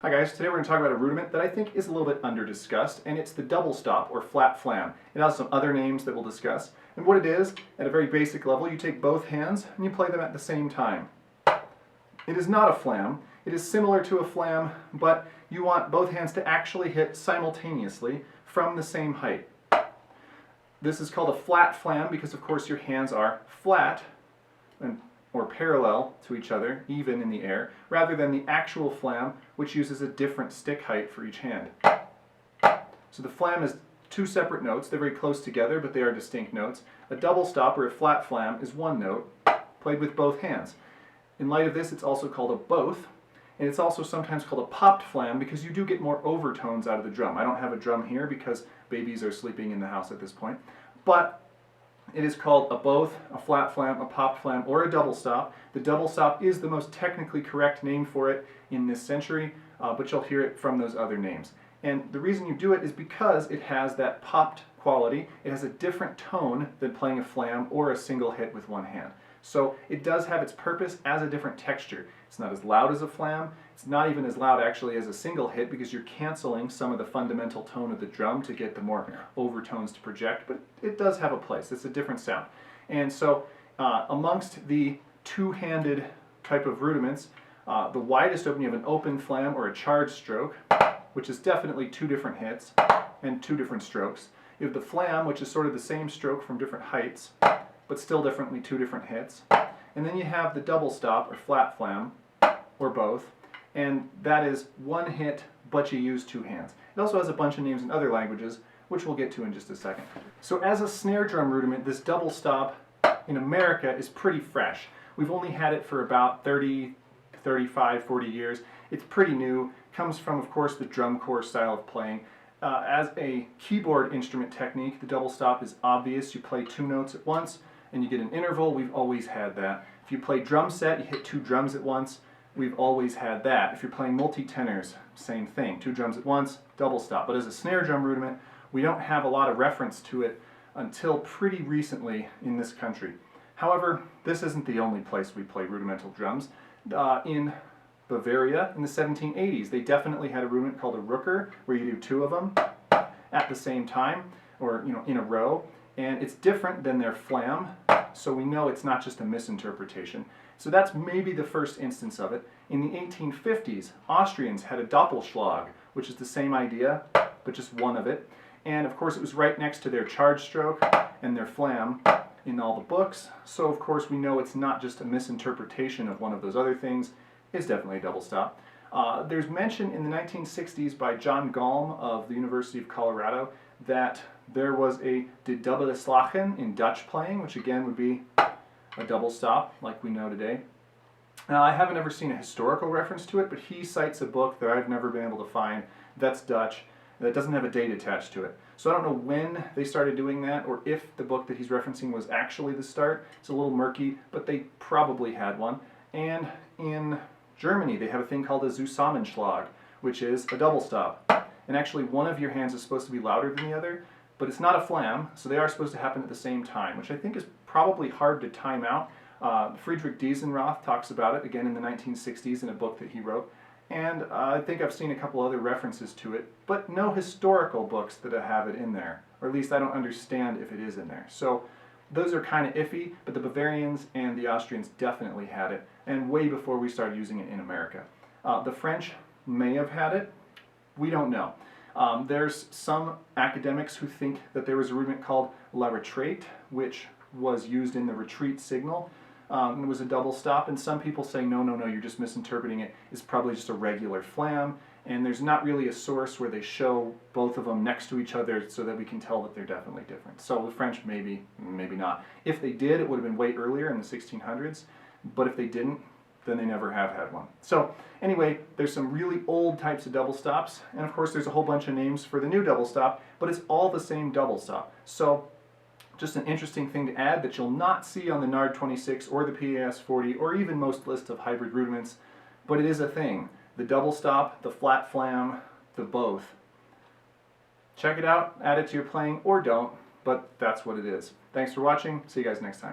Hi guys, today we're going to talk about a rudiment that I think is a little bit under-discussed, and it's the double stop or flat flam. It has some other names that we'll discuss. And what it is, at a very basic level, you take both hands and you play them at the same time. It is not a flam. It is similar to a flam, but you want both hands to actually hit simultaneously from the same height. This is called a flat flam because, of course, your hands are flat or parallel to each other, even in the air, rather than the actual flam, which uses a different stick height for each hand. So the flam is two separate notes. They're very close together, but they are distinct notes. A double stop or a flat flam is one note, played with both hands. In light of this, it's also called a both, and it's also sometimes called a popped flam because you do get more overtones out of the drum. I don't have a drum here because babies are sleeping in the house at this point, but it is called a both, a flat flam, a popped flam, or a double stop. The double stop is the most technically correct name for it in this century, but you'll hear it from those other names. And the reason you do it is because it has that popped quality. It has a different tone than playing a flam or a single hit with one hand. So it does have its purpose as a different texture. It's not as loud as a flam. It's not even as loud actually as a single hit because you're canceling some of the fundamental tone of the drum to get the more overtones to project, but it does have a place. It's a different sound. And so amongst the two-handed type of rudiments, the widest open, you have an open flam or a charged stroke, which is definitely two different hits and two different strokes. You have the flam, which is sort of the same stroke from different heights, but still differently two different hits. And then you have the double stop or flat flam, or both, and that is one hit, but you use two hands. It also has a bunch of names in other languages, which we'll get to in just a second. So as a snare drum rudiment, this double stop in America is pretty fresh. We've only had it for about 30, 35, 40 years. It's pretty new. Comes from, of course, the drum corps style of playing. As a keyboard instrument technique, the double stop is obvious. You play two notes at once, and you get an interval. We've always had that. If you play drum set, you hit two drums at once. We've always had that. If you're playing multi-tenors, same thing. Two drums at once, double stop. But as a snare drum rudiment, we don't have a lot of reference to it until pretty recently in this country. However, this isn't the only place we play rudimental drums. In Bavaria, in the 1780s, they definitely had a rudiment called a Rücker, where you do two of them at the same time, or in a row. And it's different than their flam, so we know it's not just a misinterpretation. So that's maybe the first instance of it. In the 1850s, Austrians had a Doppelschlag, which is the same idea, but just one of it. And of course it was right next to their charge stroke and their flam in all the books. So of course we know it's not just a misinterpretation of one of those other things. It's definitely a double stop. There's mention in the 1960s by John Galm of the University of Colorado that there was a Dubbele Slagen in Dutch playing, which again would be a double stop, like we know today. Now, I haven't ever seen a historical reference to it, but he cites a book that I've never been able to find that's Dutch, that doesn't have a date attached to it. So I don't know when they started doing that, or if the book that he's referencing was actually the start. It's a little murky, but they probably had one. And in Germany, they have a thing called a Zusammenschlag, which is a double stop. And actually, one of your hands is supposed to be louder than the other, but it's not a flam, so they are supposed to happen at the same time, which I think is probably hard to time out. Friedrich Diesenroth talks about it again in the 1960s in a book that he wrote, and I think I've seen a couple other references to it, but no historical books that have it in there, or at least I don't understand if it is in there. So those are kind of iffy, but the Bavarians and the Austrians definitely had it, and way before we started using it in America. The French may have had it. We don't know. There's some academics who think that there was a rudiment called la Retraite, which was used in the retreat signal. It was a double stop, and some people say, no, you're just misinterpreting it. It's probably just a regular flam, and there's not really a source where they show both of them next to each other so that we can tell that they're definitely different. So the French, maybe not. If they did, it would have been way earlier in the 1600s, but if they didn't, then they never have had one. So anyway, there's some really old types of double stops, and of course there's a whole bunch of names for the new double stop, but it's all the same double stop. So just an interesting thing to add that you'll not see on the NARD 26 or the PAS 40 or even most lists of hybrid rudiments, but it is a thing. The double stop, the flat flam, the both. Check it out, add it to your playing, or don't, but that's what it is. Thanks for watching. See you guys next time.